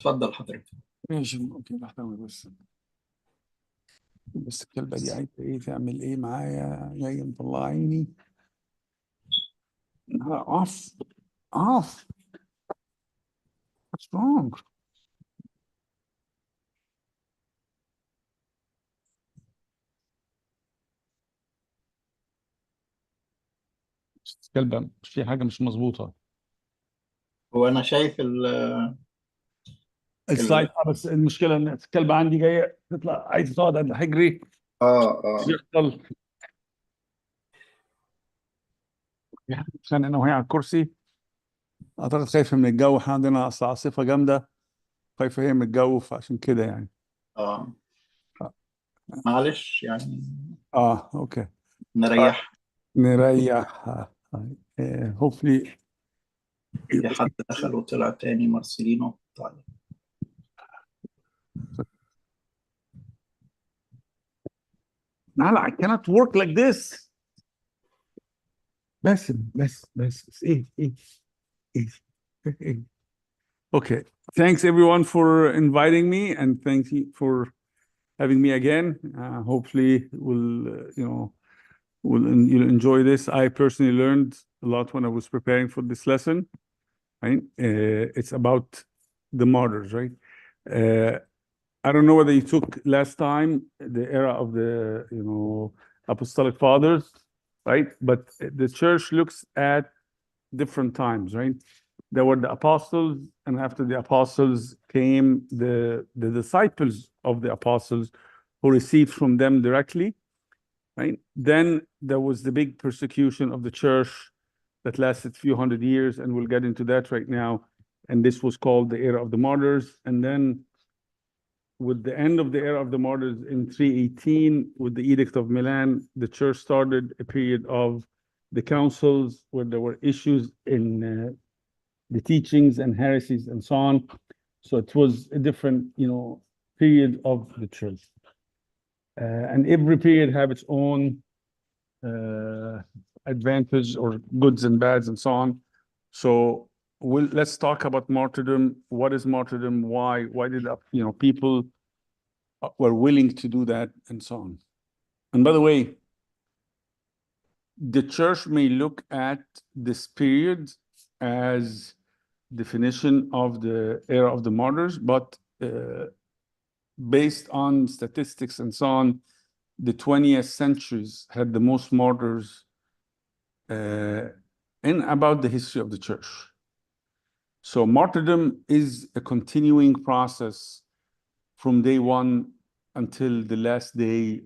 اتفضل حضرتك. ماشي، اوكي، بحترمك. بس الكلبة دي عايزة ايه تعمل ايه معايا؟ جاية مطلع عيني. off off. What's wrong? الكلبة مش في حاجة مش مظبوطة. هو انا شايف السلايد بس المشكلة ان الكلبة عندي جاية تطلع عايزة تقعد عند حجري. اه يحصل عشان انا وهي على الكرسي. اعتقد خايفة من الجو، احنا عندنا اصل عاصفة جامدة، خايفة هي من الجو، فعشان كده يعني. اه معلش يعني اوكي. نريح. نريح. hopefully. في حد دخل وطلع تاني مارسيلينو. طيب Nala, I cannot work like this. بس ايه. Okay. Thanks everyone for inviting me, and thank you for having me again. Hopefully you'll enjoy this. I personally learned a lot when I was preparing for this lesson. Right? It's about the martyrs, right? I don't know whether you took last time the era of the apostolic fathers, right? But the church looks at different times, right? There were the apostles, and after the apostles came the disciples of the apostles who received from them directly, right? Then there was the big persecution of the church that lasted a few hundred years, and we'll get into that right now. And this was called the era of the martyrs. And then with the end of the era of the martyrs in 318, with the Edict of Milan, the church started a period of the councils where there were issues in the teachings and heresies and so on. So it was a different, period of the church. And every period have its own advantage or goods and bads and so on. So let's talk about martyrdom. What is martyrdom? Why did people were willing to do that and so on? And by the way, the church may look at this period as definition of the era of the martyrs, but based on statistics and so on, the 20th centuries had the most martyrs in about the history of the church. So martyrdom is a continuing process from day one until the last day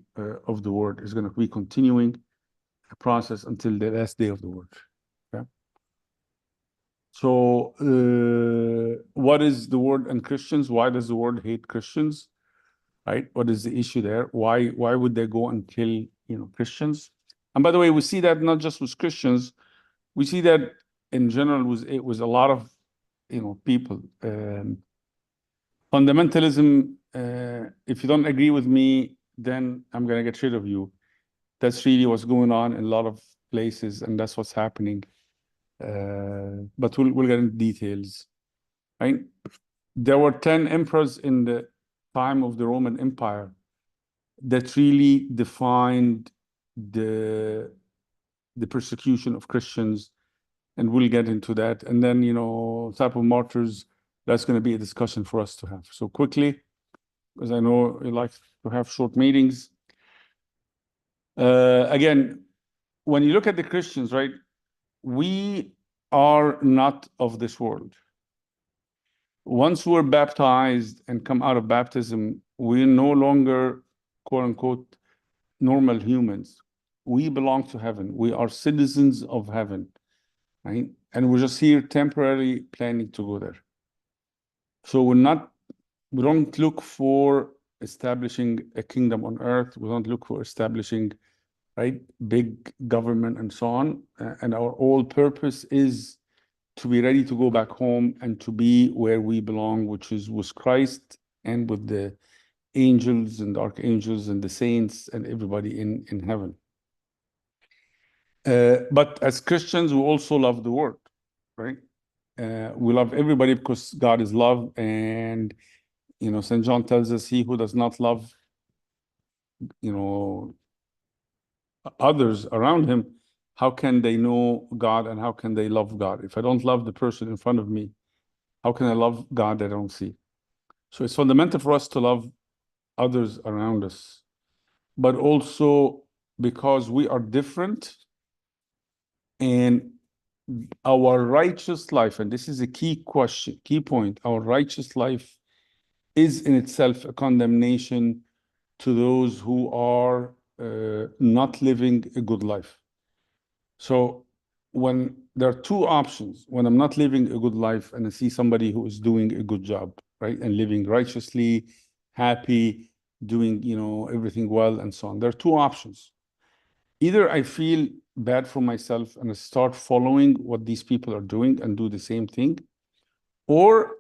of the word. Is going to be continuing a process until the last day of the word. Okay? So what is the word and Christians? Why does the word hate Christians? Right? What is the issue there? Why would they go and kill Christians? And by the way, we see that not just with Christians, we see that in general with a lot of people. Fundamentalism, if you don't agree with me, then I'm gonna get rid of you. That's really what's going on in a lot of places, and that's what's happening. But we'll get into details. Right? There were 10 emperors in the time of the Roman Empire that really defined the persecution of Christians, and we'll get into that. And then, type of martyrs, that's going to be a discussion for us to have. So quickly, because I know you like to have short meetings. Again, when you look at the Christians, right, we are not of this world. Once we're baptized and come out of baptism, we're no longer, quote unquote, normal humans. We belong to heaven. We are citizens of heaven, right? And we're just here temporarily planning to go there. So we don't look for establishing a kingdom on earth. We don't look for establishing, right, big government and so on. And our whole purpose is to be ready to go back home and to be where we belong, which is with Christ and with the angels and archangels and the saints and everybody in heaven. But as Christians, we also love the word, right? We love everybody because God is love, and St. John tells us, he who does not love others around him, how can they know God and how can they love God? If I don't love the person in front of me, how can I love God that I don't see? So it's fundamental for us to love others around us, but also because we are different, and our righteous life, and this is a key question, key point, our righteous life is in itself a condemnation to those who are not living a good life. So when there are two options, when I'm not living a good life and I see somebody who is doing a good job, right, and living righteously, happy, doing, everything well, and so on, there are two options. Either I feel bad for myself and I start following what these people are doing and do the same thing, or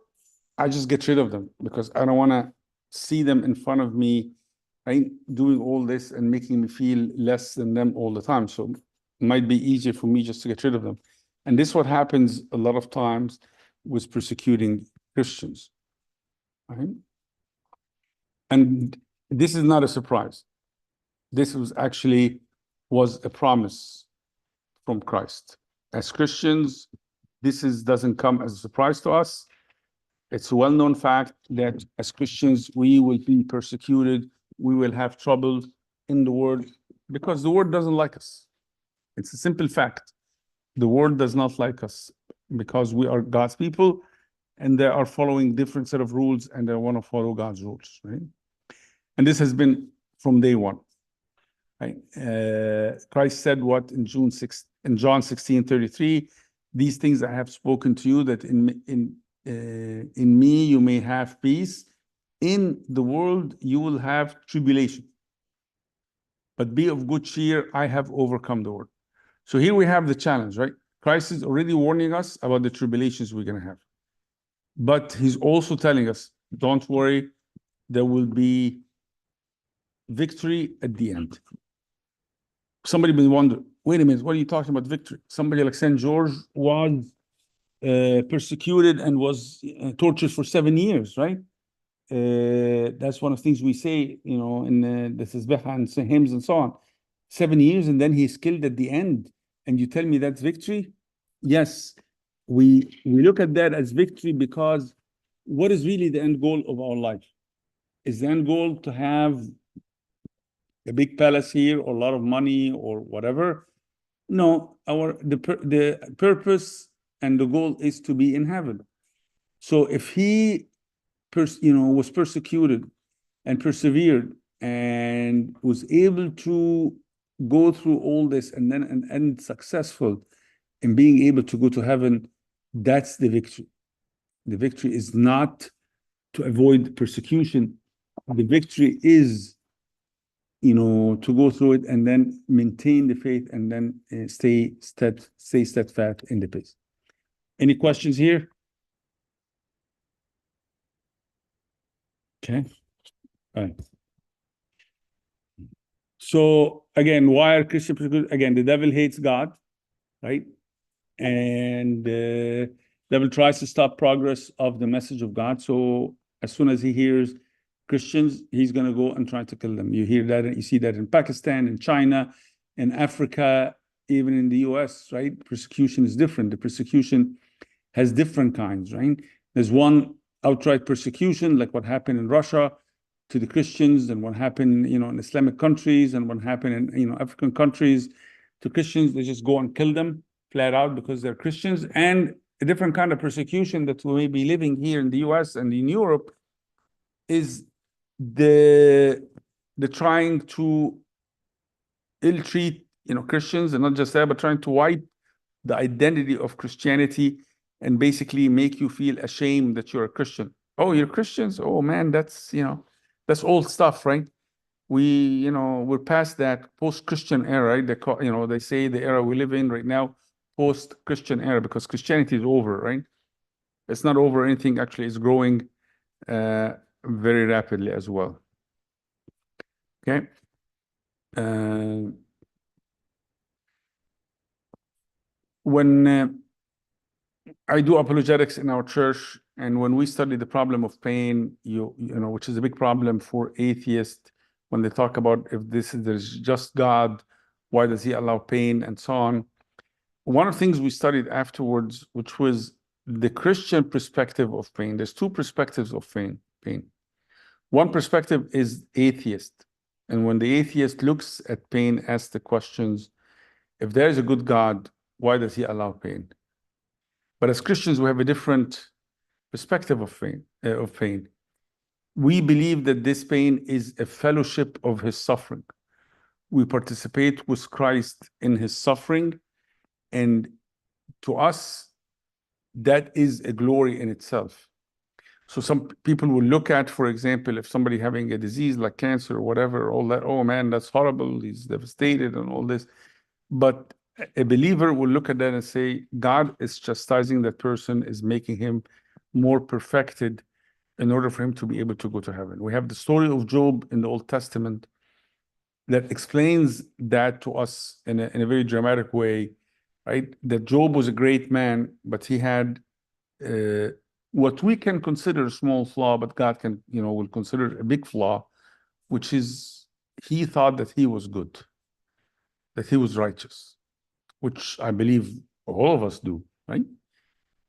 I just get rid of them because I don't want to see them in front of me, right, doing all this and making me feel less than them all the time. So it might be easier for me just to get rid of them. And this is what happens a lot of times with persecuting Christians, right? And this is not a surprise. This was a promise from Christ. As Christians, doesn't come as a surprise to us. It's a well-known fact that as Christians, we will be persecuted, we will have trouble in the world because the world doesn't like us. It's a simple fact. The world does not like us because we are God's people and they are following different set of rules and they want to follow God's rules, right? And this has been from day one. Right? Christ said what in John 16:33, these things I have spoken to you, that in me you may have peace. In the world you will have tribulation. But be of good cheer, I have overcome the world. So here we have the challenge, right? Christ is already warning us about the tribulations we're going to have. But he's also telling us, don't worry, there will be victory at the end. Somebody may wonder, wait a minute, what are you talking about victory? Somebody like St. George was persecuted and was tortured for 7 years, right? That's one of the things we say, in the Tasbih and hymns and so on. 7 years, and then he's killed at the end. And you tell me that's victory? Yes, we look at that as victory because what is really the end goal of our life? Is the end goal to have a big palace here or a lot of money or whatever? No, the purpose and the goal is to be in heaven. So if he was persecuted and persevered and was able to go through all this and then end successful in being able to go to heaven, that's the victory. The victory is not to avoid persecution. The victory is, to go through it and then maintain the faith and then stay steadfast in the faith. Any questions here? Okay. All right. So again, why are Christians persecuted? Again, the devil hates God, right? And the devil tries to stop progress of the message of God. So as soon as he hears Christians, he's going to go and try to kill them. You hear that, you see that in Pakistan, in China, in Africa, even in the US, right? Persecution is different. The persecution has different kinds, right? There's one outright persecution, like what happened in Russia to the Christians, and what happened, in Islamic countries, and what happened in, African countries to Christians. They just go and kill them flat out because they're Christians. And a different kind of persecution that we may be living here in the US and in Europe is the trying to ill-treat, Christians, and not just that, but trying to wipe the identity of Christianity and basically make you feel ashamed that you're a Christian. Oh, you're Christians? Oh man, that's old stuff, right? We're past that post-Christian era, right? They say the era we live in right now, post-Christian era, because Christianity is over, right? It's not over anything, actually, it's growing very rapidly as well. Okay. When I do apologetics in our church, and when we study the problem of pain, you know, which is a big problem for atheists, when they talk about if there's just God, why does he allow pain and so on. One of the things we studied afterwards, which was the Christian perspective of pain. There's two perspectives of pain. One perspective is atheist. And when the atheist looks at pain, asks the questions, if there is a good God, why does he allow pain? But as Christians, we have a different perspective of pain. We believe that this pain is a fellowship of his suffering. We participate with Christ in his suffering, and to us, that is a glory in itself. So some people will look at, for example, if somebody having a disease like cancer or whatever, all that, oh man, that's horrible, he's devastated and all this. But a believer will look at that and say, God is chastising that person, is making him more perfected in order for him to be able to go to heaven. We have the story of Job in the Old Testament that explains that to us in a very dramatic way, right? That Job was a great man, but he had what we can consider a small flaw, but God can, will consider a big flaw, which is he thought that he was good, that he was righteous, which I believe all of us do, right?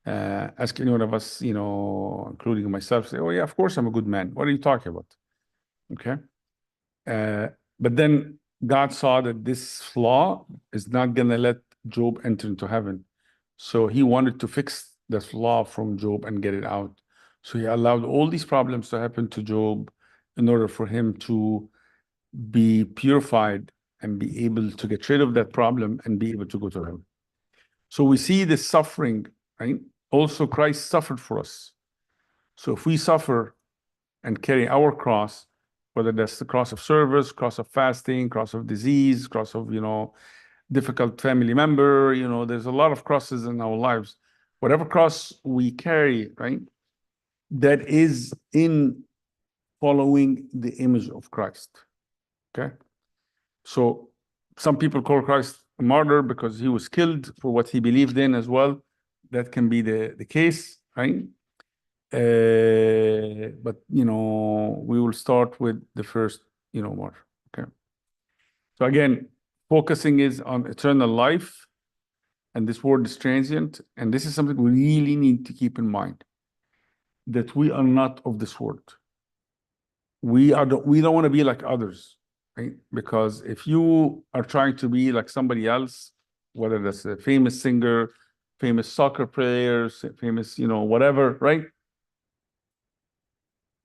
Ask any one of us, including myself, say, oh yeah, of course I'm a good man. What are you talking about? Okay. But then God saw that this flaw is not going to let Job enter into heaven. So he wanted to fix that flaw from Job and get it out. So he allowed all these problems to happen to Job in order for him to be purified and be able to get rid of that problem and be able to go to heaven. So we see this suffering, right? Also, Christ suffered for us. So if we suffer and carry our cross, whether that's the cross of service, cross of fasting, cross of disease, cross of, difficult family member, there's a lot of crosses in our lives. Whatever cross we carry, right, that is in following the image of Christ. Okay? So some people call Christ a martyr because he was killed for what he believed in as well. That can be the case, right? But we will start with the first, martyr. Okay. So again, focusing is on eternal life, and this word is transient, and this is something we really need to keep in mind, that we are not of this world. We don't want to be like others, right? Because if you are trying to be like somebody else, whether that's a famous singer, famous soccer players, famous, whatever, right?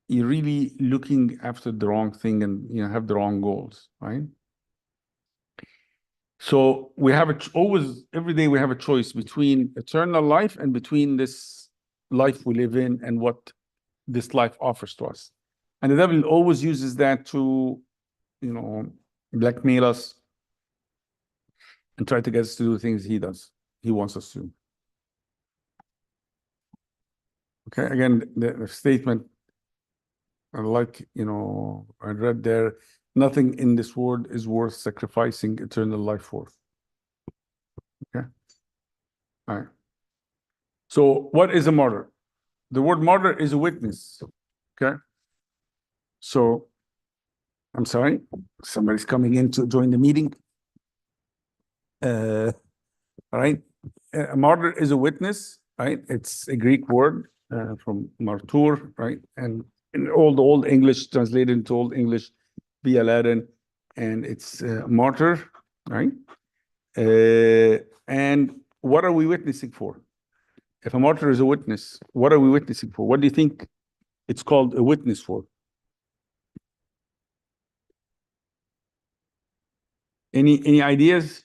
You're really looking after the wrong thing and have the wrong goals, right? So we have always, every day we have a choice between eternal life and between this life we live in and what this life offers to us. And the devil always uses that to, blackmail us and try to get us to do things he wants us to. Okay, again, the statement, I read there, nothing in this world is worth sacrificing eternal life for. Okay. All right. So what is a martyr? The word martyr is a witness. Okay. So I'm sorry, somebody's coming in to join the meeting. All right. A martyr is a witness, right? It's a Greek word from martyr, right? And in all the Old English, translated into Old English via Latin, and it's martyr, right? And what are we witnessing for? If a martyr is a witness, what are we witnessing for? What do you think it's called a witness for? Any ideas?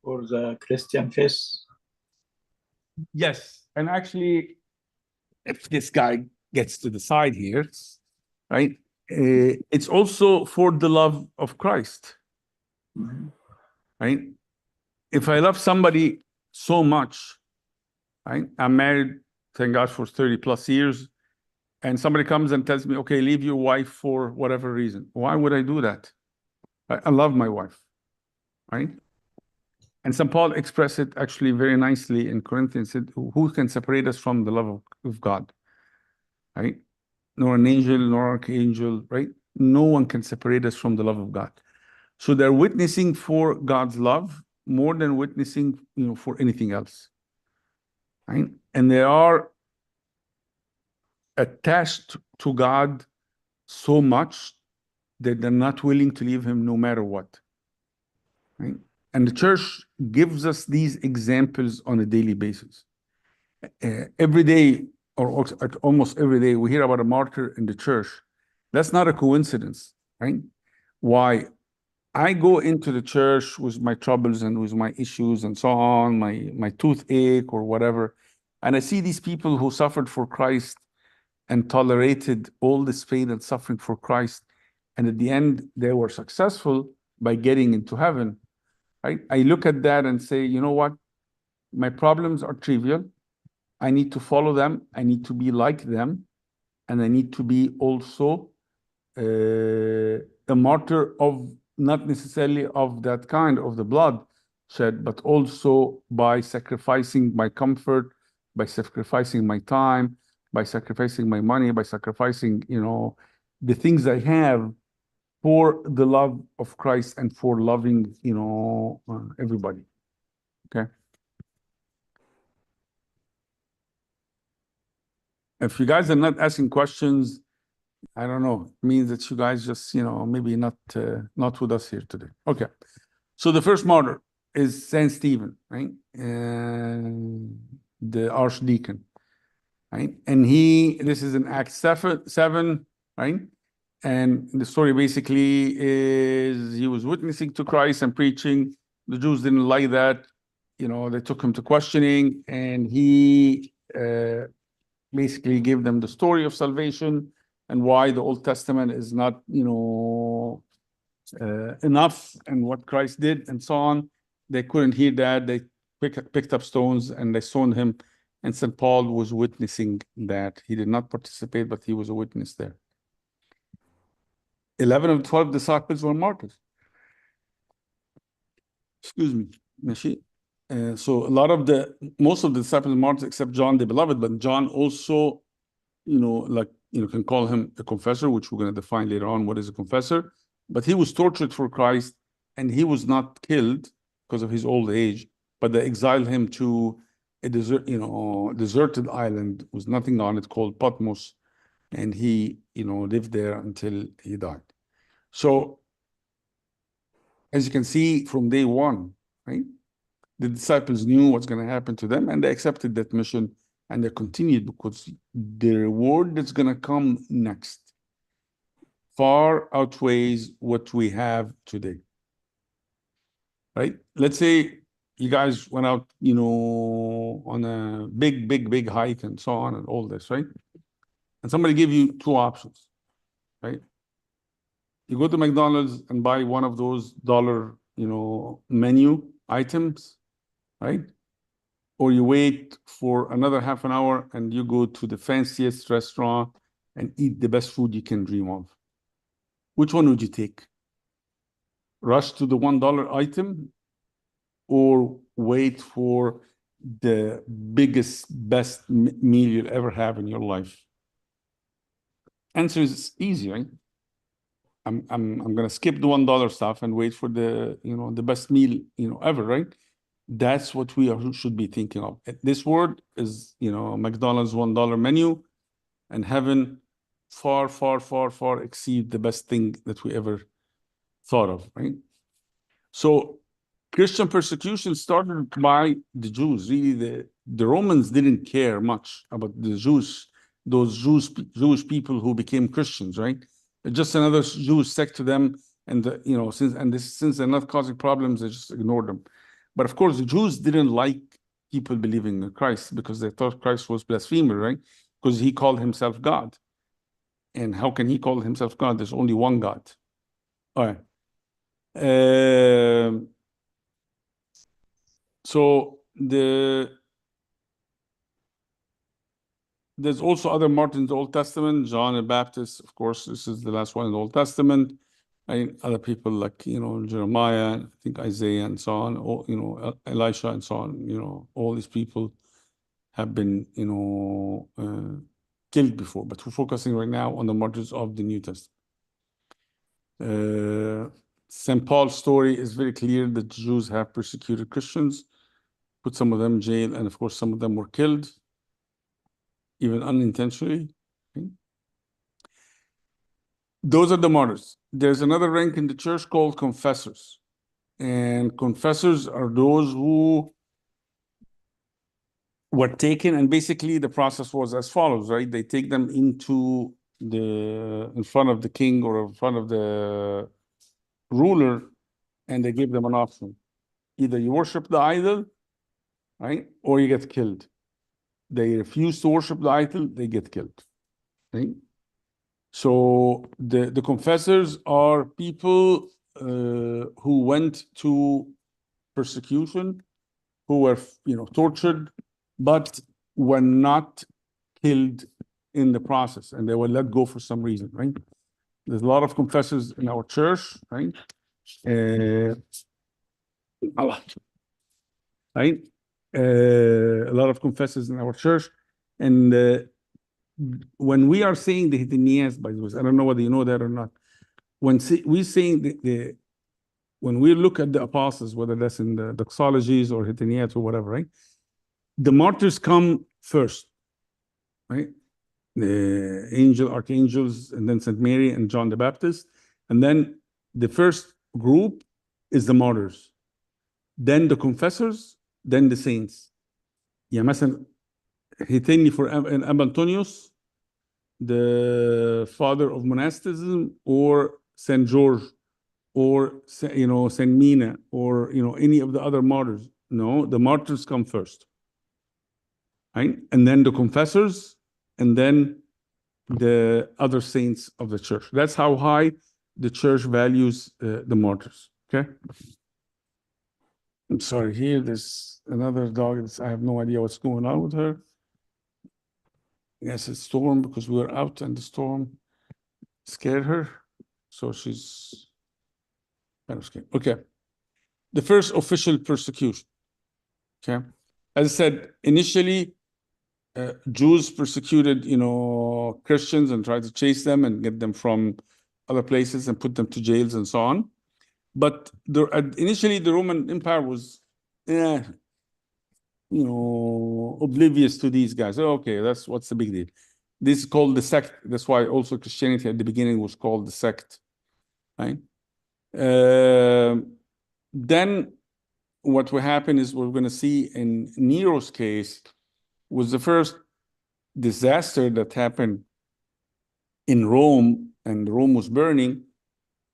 For the Christian faith. Yes. And actually, if this guy gets to the side here, right, it's also for the love of Christ, right? If I love somebody so much, right, I'm married, thank God, for 30 plus years, and somebody comes and tells me, okay, leave your wife for whatever reason. Why would I do that? I love my wife, right? And St. Paul expressed it actually very nicely in Corinthians, said, who can separate us from the love of God? Right? Nor an angel, nor archangel, right? No one can separate us from the love of God. So they're witnessing for God's love more than witnessing, for anything else. Right? And they are attached to God so much that they're not willing to leave him no matter what. Right? And the church gives us these examples on a daily basis. Every day, or almost every day, we hear about a martyr in the church. That's not a coincidence, right? Why? I go into the church with my troubles and with my issues and so on, my toothache or whatever, and I see these people who suffered for Christ and tolerated all this pain and suffering for Christ, and at the end they were successful by getting into heaven. I look at that and say, you know what? My problems are trivial. I need to follow them. I need to be like them. And I need to be also a martyr of, not necessarily of that kind of the blood shed, but also by sacrificing my comfort, by sacrificing my time, by sacrificing my money, by sacrificing, the things I have for the love of Christ and for loving, everybody. Okay. If you guys are not asking questions, I don't know, it means that you guys just, maybe not with us here today. Okay. So the first martyr is Saint Stephen, right? The archdeacon, right? And this is in Acts 7, right? And the story basically is he was witnessing to Christ and preaching. The Jews didn't like that. They took him to questioning, and he basically gave them the story of salvation and why the Old Testament is not, enough, and what Christ did and so on. They couldn't hear that. They picked up stones and they stoned him. And St. Paul was witnessing that. He did not participate, but he was a witness there. 11 of 12 disciples were martyrs. Excuse me. So most of the disciples were martyrs except John the Beloved, but John also, can call him a confessor, which we're going to define later on what is a confessor. But he was tortured for Christ, and he was not killed because of his old age, but they exiled him to a deserted island with nothing on it called Patmos, and he, lived there until he died. So, as you can see from day one, right, the disciples knew what's going to happen to them, and they accepted that mission, and they continued because the reward that's going to come next far outweighs what we have today. Right? Let's say you guys went out, on a big hike and so on and all this, right? And somebody gave you two options, right? You go to McDonald's and buy one of those dollar, menu items, right? Or you wait for another half an hour and you go to the fanciest restaurant and eat the best food you can dream of. Which one would you take? Rush to the $1 item, or wait for the biggest, best meal you'll ever have in your life? Answer is easy, right? I'm gonna skip the $1 stuff and wait for the the best meal ever, right? That's what we should be thinking of. This word is McDonald's $1 menu, and heaven far exceed the best thing that we ever thought of, right? So Christian persecution started by the Jews. Really, the Romans didn't care much about the Jews, those Jewish people who became Christians, right? Just another Jewish sect to them, and since they're not causing problems, they just ignored them. But of course, the Jews didn't like people believing in Christ because they thought Christ was blasphemer, right? Because he called himself God. And how can he call himself God? There's only one God. All right. So there's also other martyrs in the Old Testament. John the Baptist, of course, this is the last one in the Old Testament. Other people like, Jeremiah, I think Isaiah and so on, or, Elisha and so on, all these people have been, killed before, but we're focusing right now on the martyrs of the New Testament. St. Paul's story is very clear that Jews have persecuted Christians, put some of them in jail, and of course, some of them were killed, even unintentionally. Okay? Those are the martyrs. There's another rank in the church called confessors. And confessors are those who were taken, and basically the process was as follows, right? They take them in front of the king or in front of the ruler, and they give them an option. Either you worship the idol, right? Or you get killed. They refuse to worship the idol, they get killed. Right? So the confessors are people who went to persecution, who were tortured, but were not killed in the process, and they were let go for some reason, right? There's a lot of confessors in our church, right? A lot, right? A lot of confessors in our church, and when we are saying the Hitinias, by the way, I don't know whether you know that or not. When we saying when we look at the apostles, whether that's in the doxologies or Hitinias or whatever, right? The martyrs come first, right? The archangels, and then St. Mary and John the Baptist. And then the first group is the martyrs. Then the confessors, then the saints. Yeah, مثلا Hitini for Abba Antonius, the father of monasticism, or St. George, or St.Mina, or any of the other martyrs. No, the martyrs come first, right? And then the confessors, and then the other saints of the church. That's how high the church values the martyrs. Okay. I'm sorry. Here, there's another dog. I have no idea what's going on with her. Yes, it's storm because we were out and the storm scared her. So she's kind of scared. Okay. The first official persecution. Okay. As I said, initially, Jews persecuted, Christians and tried to chase them and get them from other places and put them to jails and so on. But initially, the Roman Empire was, oblivious to these guys. Oh, okay, what's the big deal? This is called the sect. That's why also Christianity at the beginning was called the sect, right? Then what will happen is we're going to see in Nero's case was the first disaster that happened in Rome, and Rome was burning.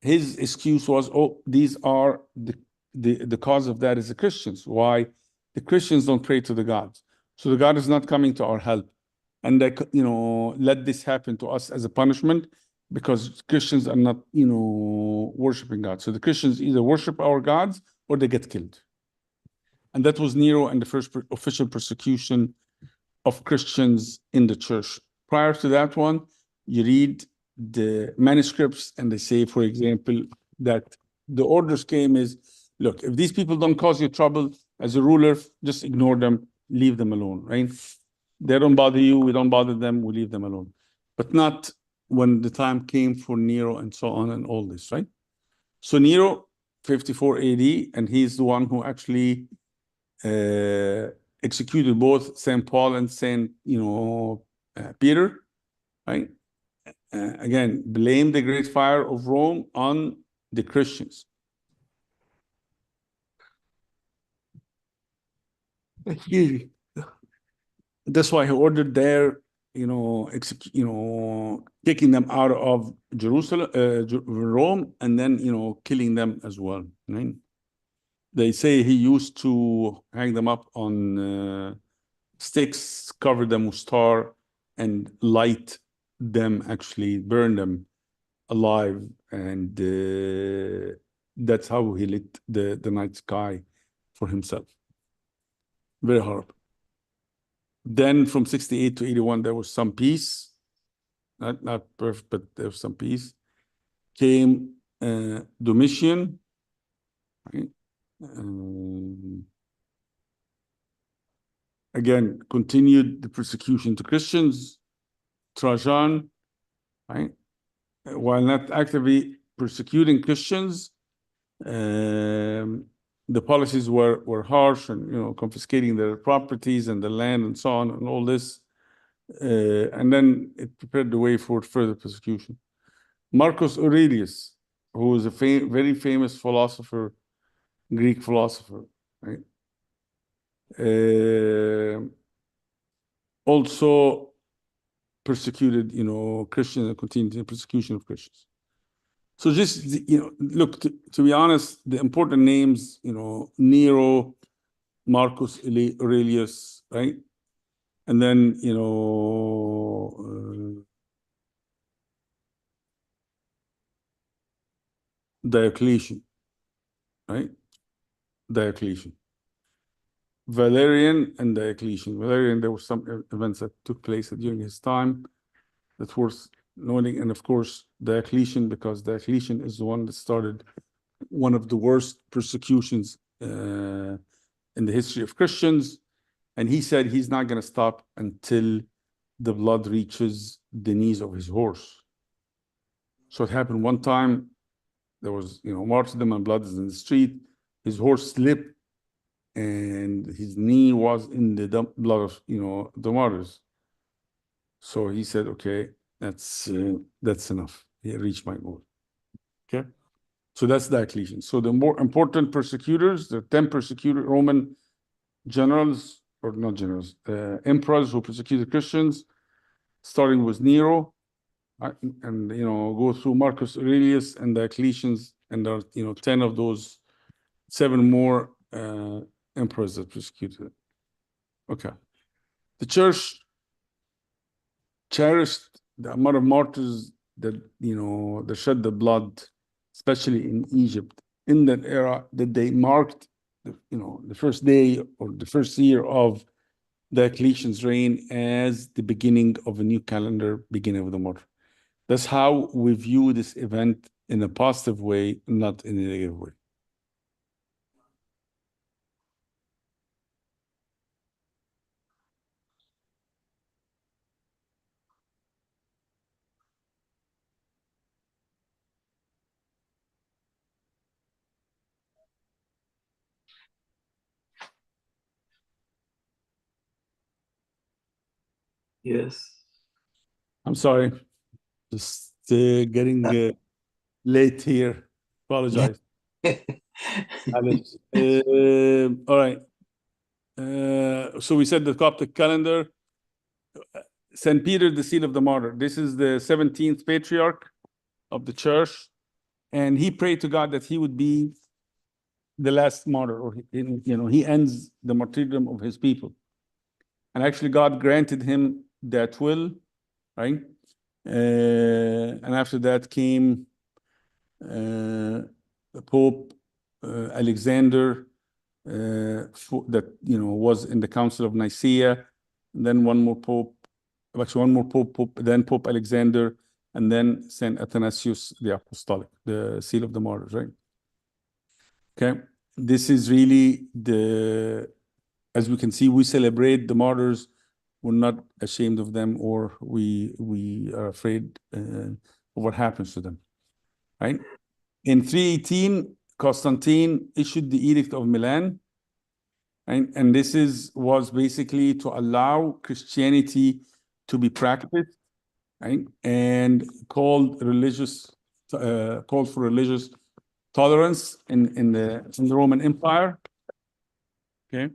His excuse was, oh, these are the cause of that is the Christians. Why? The Christians don't pray to the gods. So the God is not coming to our help. And they, let this happen to us as a punishment because Christians are not, worshiping God. So the Christians either worship our gods or they get killed. And that was Nero and the first official persecution of Christians in the church. Prior to that one, you read the manuscripts and they say, for example, that the orders came is, look, if these people don't cause you trouble as a ruler, just ignore them, leave them alone, right? They don't bother you, we don't bother them, we leave them alone. But not when the time came for Nero and so on and all this, right? So Nero, 54 AD, and he's the one who actually executed both St. Paul and St. Peter, right? Again, blame the great fire of Rome on the Christians. That's why he ordered their, taking them out of Jerusalem, Rome, and then, killing them as well. Right? They say he used to hang them up on sticks, cover them with tar, and light them, actually burn them alive. And that's how he lit the night sky for himself. Very horrible. Then from 68 to 81, there was some peace. Not perfect, but there was some peace. Came Domitian, right? Again, continued the persecution to Christians. Trajan, right? While not actively persecuting Christians, the policies were harsh and confiscating their properties and the land and so on and all this, and then it prepared the way for further persecution. Marcus Aurelius, who was a very famous philosopher, Greek philosopher, right? Also persecuted, Christians and continued the persecution of Christians. So just, look, to be honest, the important names, Nero, Marcus Aurelius, right? And then, Diocletian, right? Diocletian. Valerian and Diocletian. Valerian, there were some events that took place during his time that's worth noting. And of course, Diocletian, because Diocletian is the one that started one of the worst persecutions in the history of Christians. And he said he's not going to stop until the blood reaches the knees of his horse. So it happened one time. There was, martyrdom and blood is in the street. His horse slipped and his knee was in the blood of, the martyrs. So he said, okay, that's enough. He reached my goal. Okay. So that's Diocletian. So the more important persecutors, the 10 persecuted Roman generals, or not generals, emperors who persecuted Christians, starting with Nero, and go through Marcus Aurelius and Diocletians, and there are 10 of those, 7 more emperors that persecuted. Okay. The church cherished the amount of martyrs that that shed the blood, especially in Egypt, in that era, that they marked the first day or the first year of Diocletian's reign as the beginning of a new calendar, beginning of the martyr. That's how we view this event, in a positive way, not in a negative way. Yes. I'm sorry, just getting late here. Apologize. All right. So we said the Coptic calendar. St. Peter, the seal of the martyr. This is the 17th patriarch of the church. And he prayed to God that he would be the last martyr, or he ends the martyrdom of his people. And actually God granted him that will, right? And after that came the Pope Alexander, that was in the Council of Nicaea, and then one more Pope, then Pope Alexander, and then Saint Athanasius the Apostolic, the seal of the martyrs, right? Okay, this is really as we can see, we celebrate the martyrs. We're not ashamed of them, or we are afraid of what happens to them, right? In 318, Constantine issued the Edict of Milan, and this was basically to allow Christianity to be practiced, right? And called for religious tolerance in the Roman Empire. Okay,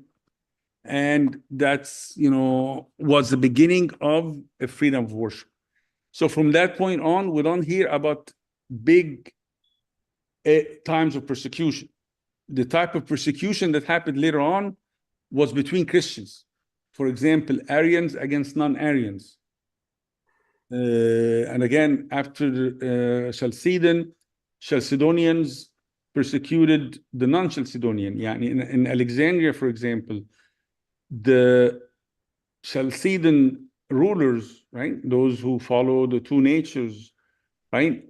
and that's was the beginning of a freedom of worship. So from that point on, we don't hear about big times of persecution. The type of persecution that happened later on was between Christians. For example, Arians against non-Arians. And again, after Chalcedonians persecuted the non-Chalcedonian. In Alexandria, for example, the Chalcedon rulers, right, those who follow the two natures, right,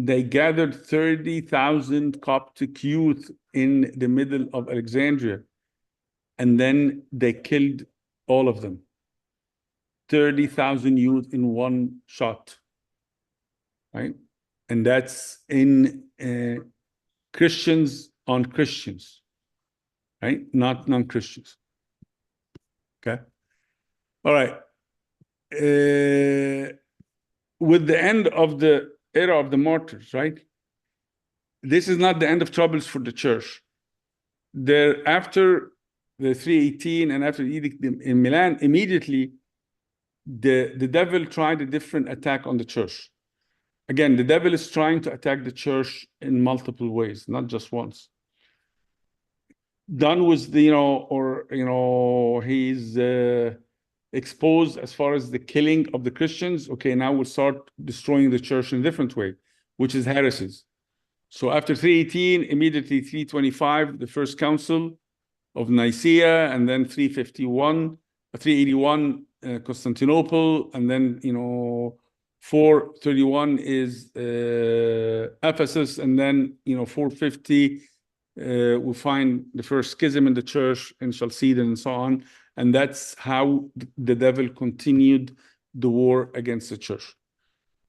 they gathered 30,000 Coptic youth in the middle of Alexandria, and then they killed all of them. 30,000 youth in one shot, right? And that's in Christians on Christians, right? Not non-Christians. Okay. All right. With the end of the era of the martyrs, right? This is not the end of troubles for the church. There, after the 318 and after the edict in Milan, immediately the devil tried a different attack on the church. Again, the devil is trying to attack the church in multiple ways, not just once. Done with the, he's exposed as far as the killing of the Christians. Okay, now we'll start destroying the church in a different way, which is heresies. So after 318, immediately 325, the first council of Nicaea, and then 381, Constantinople, and then 431 is Ephesus, and then 450 we find the first schism in the church in Chalcedon and so on, and that's how the devil continued the war against the church.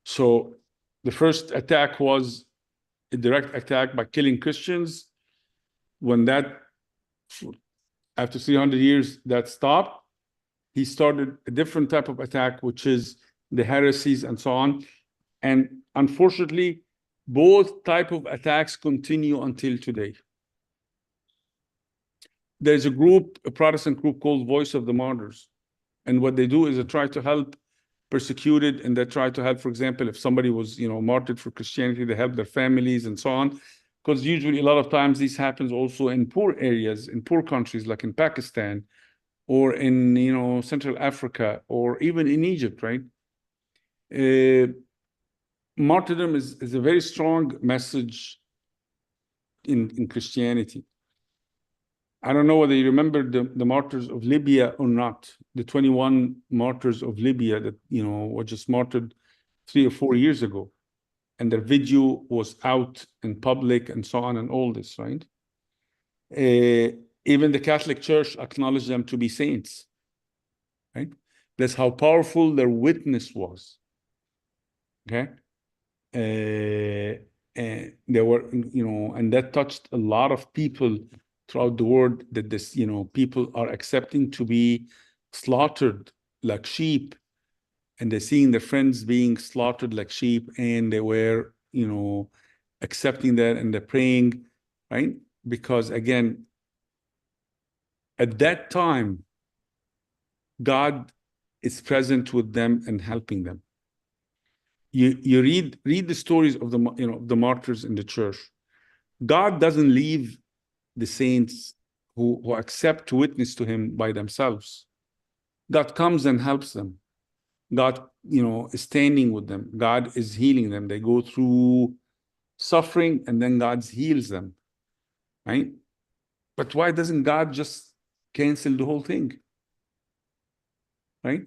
So the first attack was a direct attack by killing Christians. When that, after 300 years, that stopped, he started a different type of attack, which is the heresies and so on. And unfortunately, both type of attacks continue until today. There's a Protestant group called Voice of the Martyrs. And what they do is they try to help persecuted, and they try to help, for example, if somebody was, martyred for Christianity, they help their families and so on. Because usually a lot of times this happens also in poor areas, in poor countries, like in Pakistan, or in, Central Africa, or even in Egypt, right? Martyrdom is a very strong message in Christianity. I don't know whether you remember the martyrs of Libya or not, the 21 martyrs of Libya that, were just martyred 3 or 4 years ago. And their video was out in public and so on and all this, right? Even the Catholic Church acknowledged them to be saints, right? That's how powerful their witness was, okay? And they were, and that touched a lot of people throughout the world, that this, people are accepting to be slaughtered like sheep, and they're seeing their friends being slaughtered like sheep, and they were, accepting that, and they're praying, right? Because again, at that time, God is present with them and helping them. You read the stories of the martyrs in the church. God doesn't leave the saints who accept to witness to him by themselves. God comes and helps them. God, is standing with them. God is healing them. They go through suffering, and then God heals them, right? But why doesn't God just cancel the whole thing, right?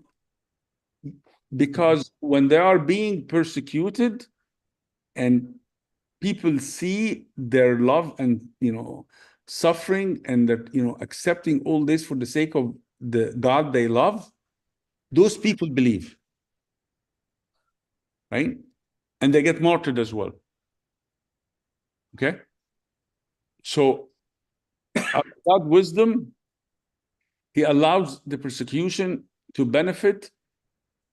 Because when they are being persecuted and people see their love and, suffering, and that, accepting all this for the sake of the God they love, those people believe, right? And they get martyred as well. Okay? So, God wisdom, he allows the persecution to benefit,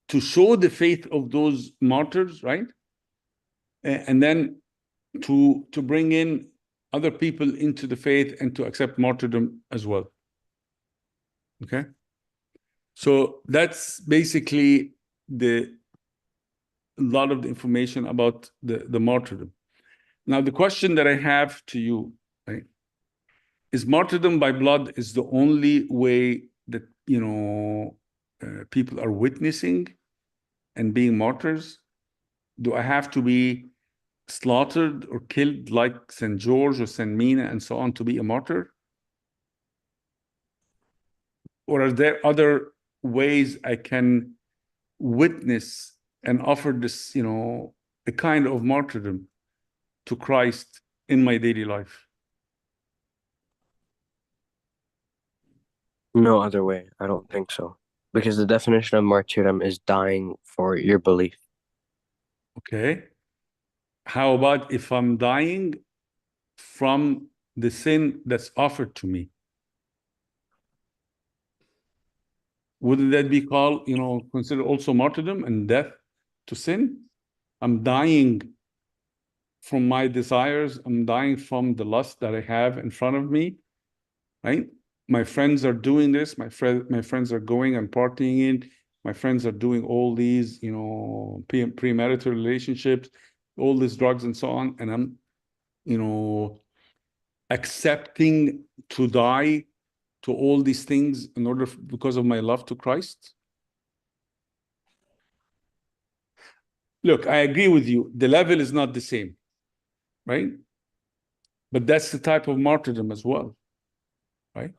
to show the faith of those martyrs, right? And then to bring in other people into the faith and to accept martyrdom as well. Okay? So that's basically a lot of the information about the martyrdom. Now, the question that I have to you, right, is martyrdom by blood is the only way that, people are witnessing and being martyrs? Do I have to be slaughtered or killed like St. George or St.Mina and so on to be a martyr? Or are there other ways I can witness and offer this, a kind of martyrdom? to Christ in my daily life? No other way. I don't think so. Because the definition of martyrdom is dying for your belief. Okay. How about if I'm dying from the sin that's offered to me? Wouldn't that be called, considered also martyrdom and death to sin? I'm dying from my desires. I'm dying from the lust that I have in front of me, right? My friends are doing this. My friends are going and partying in. My friends are doing all these, premarital relationships, all these drugs and so on. And I'm, accepting to die to all these things because of my love to Christ. Look, I agree with you. The level is not the same, right? But that's the type of martyrdom as well, right?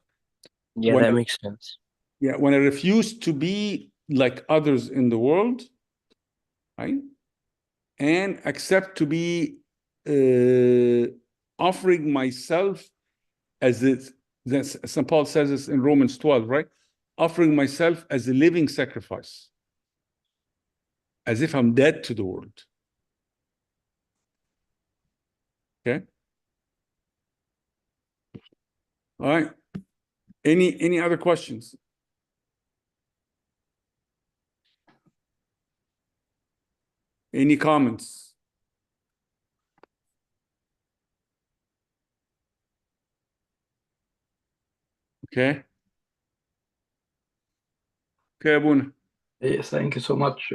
Yeah, that makes sense. Yeah, when I refuse to be like others in the world, right? And accept to be offering myself as St. Paul says this in Romans 12, right? Offering myself as a living sacrifice, as if I'm dead to the world. Okay? All right. Any other questions? Any comments? Okay. Okay, Abuna. Thank you so much.